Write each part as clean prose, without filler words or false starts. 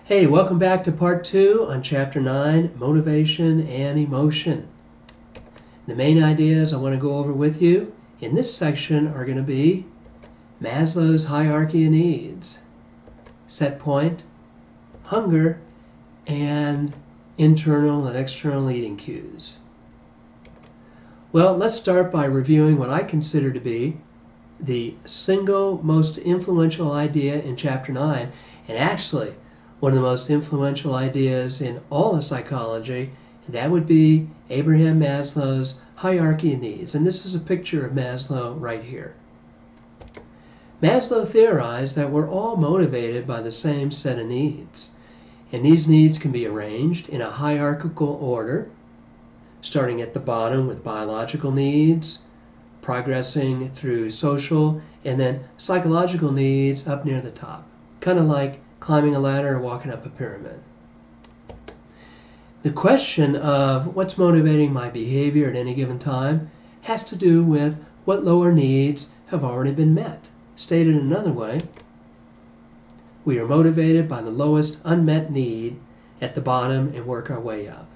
Hey, welcome back to part 2 on Chapter 9, Motivation and Emotion. The main ideas I want to go over with you in this section are going to be Maslow's hierarchy of needs, set point, hunger, and internal and external eating cues. Well, let's start by reviewing what I consider to be the single most influential idea in Chapter 9, and actually one of the most influential ideas in all of psychology, and that would be Abraham Maslow's hierarchy of needs. And this is a picture of Maslow right here. Maslow theorized that we're all motivated by the same set of needs, and these needs can be arranged in a hierarchical order, starting at the bottom with biological needs, progressing through social, and then psychological needs up near the top, kind of like climbing a ladder or walking up a pyramid. The question of what's motivating my behavior at any given time has to do with what lower needs have already been met. Stated another way, we are motivated by the lowest unmet need at the bottom and work our way up.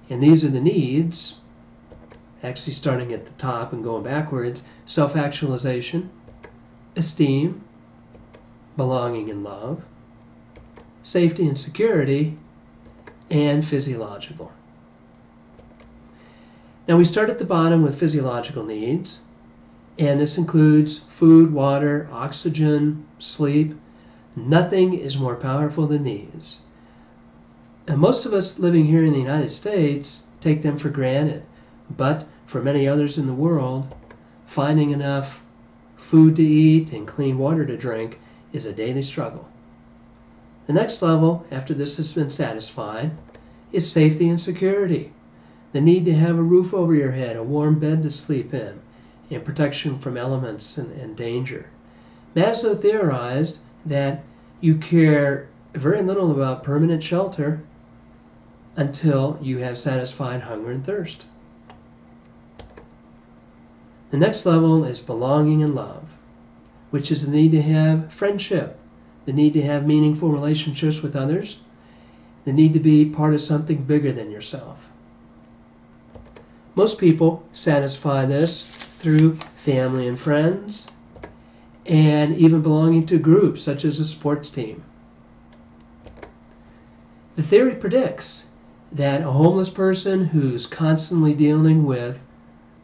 And these are the needs, actually starting at the top and going backwards: self-actualization, esteem, belonging and love, safety and security, and physiological. Now we start at the bottom with physiological needs, and this includes food, water, oxygen, sleep. Nothing is more powerful than these. And most of us living here in the United States take them for granted, but for many others in the world, finding enough food to eat and clean water to drink is a daily struggle. The next level, after this has been satisfied, is safety and security. The need to have a roof over your head, a warm bed to sleep in, and protection from elements and danger. Maslow theorized that you care very little about permanent shelter until you have satisfied hunger and thirst. The next level is belonging and love, which is the need to have friendship, the need to have meaningful relationships with others, the need to be part of something bigger than yourself. Most people satisfy this through family and friends, and even belonging to groups such as a sports team. The theory predicts that a homeless person who's constantly dealing with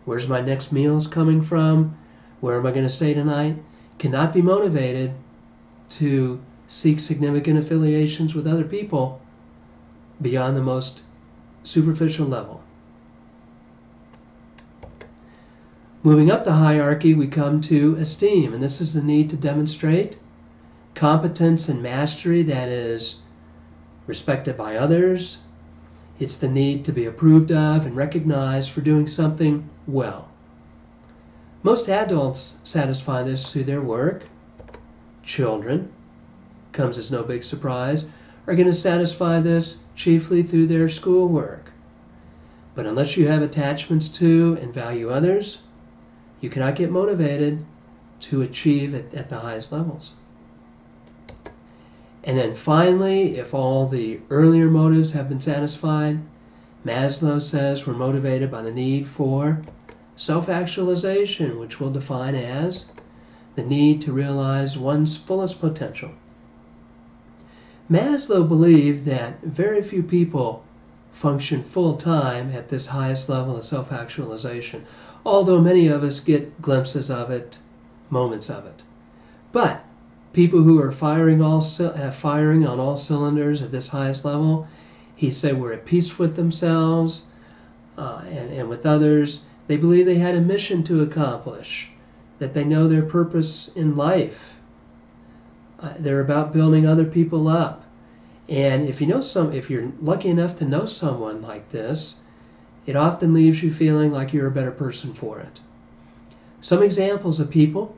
where's my next meals coming from, where am I going to stay tonight, cannot be motivated to seek significant affiliations with other people beyond the most superficial level. Moving up the hierarchy, we come to esteem, and this is the need to demonstrate competence and mastery that is respected by others. It's the need to be approved of and recognized for doing something well. Most adults satisfy this through their work. Children, comes as no big surprise, are going to satisfy this chiefly through their schoolwork. But unless you have attachments to and value others, you cannot get motivated to achieve it at the highest levels. And then finally, if all the earlier motives have been satisfied, Maslow says we're motivated by the need for self-actualization, which we'll define as the need to realize one's fullest potential. Maslow believed that very few people function full-time at this highest level of self-actualization, although many of us get glimpses of it, moments of it. But people who are firing on all cylinders at this highest level, he said, were at peace with themselves and with others. They believe they had a mission to accomplish, that they know their purpose in life. They're about building other people up. And if you're lucky enough to know someone like this, it often leaves you feeling like you're a better person for it. Some examples of people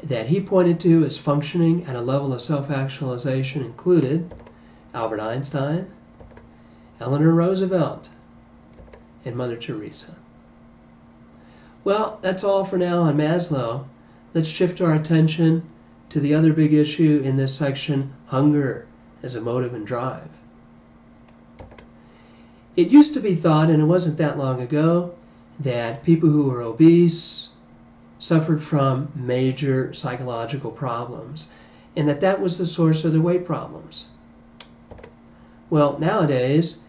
that he pointed to as functioning at a level of self-actualization included Albert Einstein, Eleanor Roosevelt, and Mother Teresa. Well, that's all for now on Maslow. Let's shift our attention to the other big issue in this section, hunger, as a motive and drive. It used to be thought, and it wasn't that long ago, that people who were obese suffered from major psychological problems, and that was the source of their weight problems. Well, nowadays,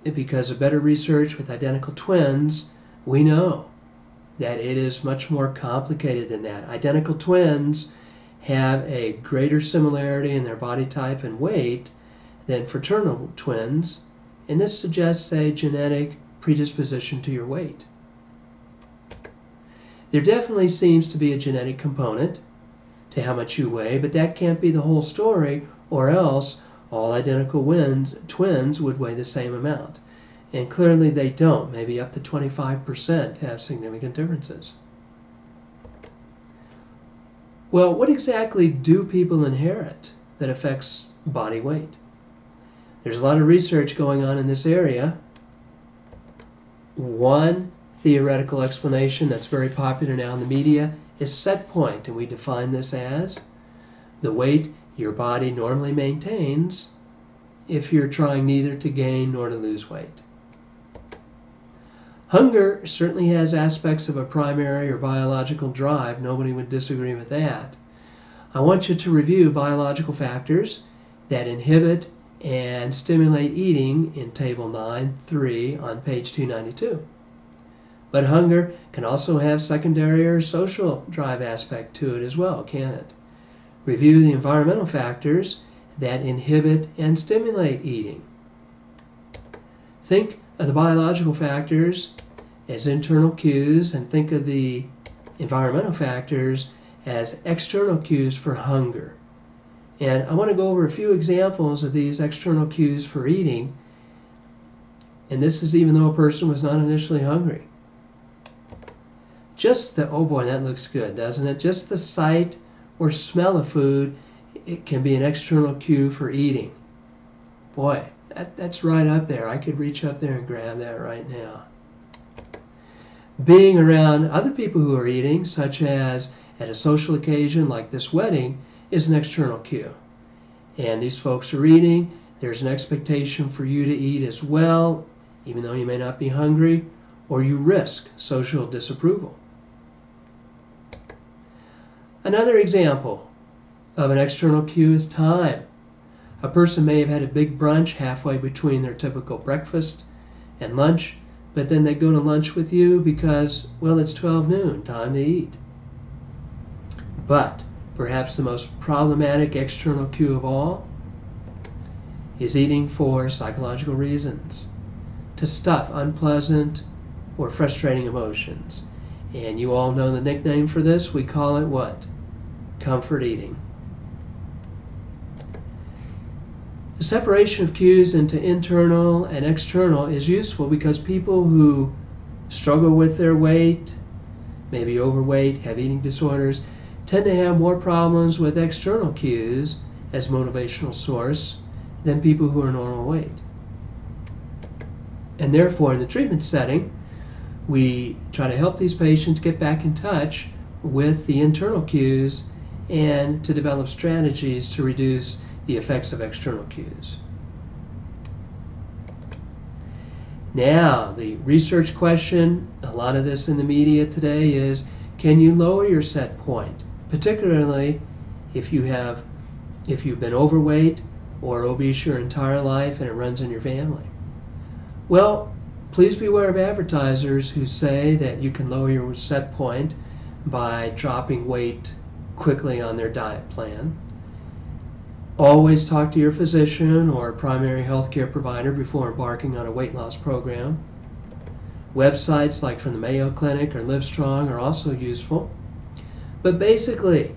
because of better research with identical twins, we know that it is much more complicated than that. Identical twins have a greater similarity in their body type and weight than fraternal twins, and this suggests a genetic predisposition to your weight. There definitely seems to be a genetic component to how much you weigh, but that can't be the whole story, or else all identical twins would weigh the same amount. And clearly they don't. Maybe up to 25% have significant differences. Well, what exactly do people inherit that affects body weight? There's a lot of research going on in this area. One theoretical explanation that's very popular now in the media is set point, and we define this as the weight your body normally maintains if you're trying neither to gain nor to lose weight. Hunger certainly has aspects of a primary or biological drive. Nobody would disagree with that. I want you to review biological factors that inhibit and stimulate eating in Table 9.3 on page 292. But hunger can also have secondary or social drive aspect to it as well, can it? Review the environmental factors that inhibit and stimulate eating. Think of the biological factors as internal cues, and think of the environmental factors as external cues for hunger. And I want to go over a few examples of these external cues for eating, and this is even though a person was not initially hungry. Just the, oh boy, that looks good, doesn't it? Just the sight or smell of food, it can be an external cue for eating. Boy, that's right up there. I could reach up there and grab that right now. Being around other people who are eating, such as at a social occasion like this wedding, is an external cue. And these folks are eating. There's an expectation for you to eat as well, even though you may not be hungry, or you risk social disapproval. Another example of an external cue is time. A person may have had a big brunch halfway between their typical breakfast and lunch, but then they go to lunch with you because, well, it's 12 noon, time to eat. But perhaps the most problematic external cue of all is eating for psychological reasons, to stuff unpleasant or frustrating emotions. And you all know the nickname for this. We call it what? Comfort eating. The separation of cues into internal and external is useful because people who struggle with their weight, maybe overweight, have eating disorders, tend to have more problems with external cues as motivational source than people who are normal weight. And therefore, in the treatment setting, we try to help these patients get back in touch with the internal cues and to develop strategies to reduce the effects of external cues. Now, the research question, a lot of this in the media today is, can you lower your set point, particularly if you've been overweight or obese your entire life and it runs in your family? Well, please beware of advertisers who say that you can lower your set point by dropping weight quickly on their diet plan. Always talk to your physician or primary health care provider before embarking on a weight loss program. Websites like from the Mayo Clinic or Livestrong are also useful. But basically,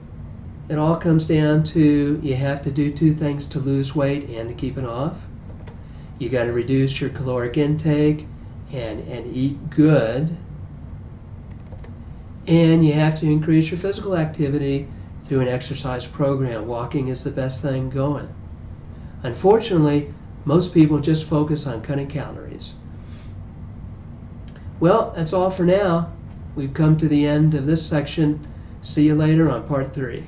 it all comes down to you have to do two things to lose weight and to keep it off. You got to reduce your caloric intake and eat good. And you have to increase your physical activity through an exercise program. Walking is the best thing going. Unfortunately, most people just focus on cutting calories. Well, that's all for now. We've come to the end of this section. See you later on part 3.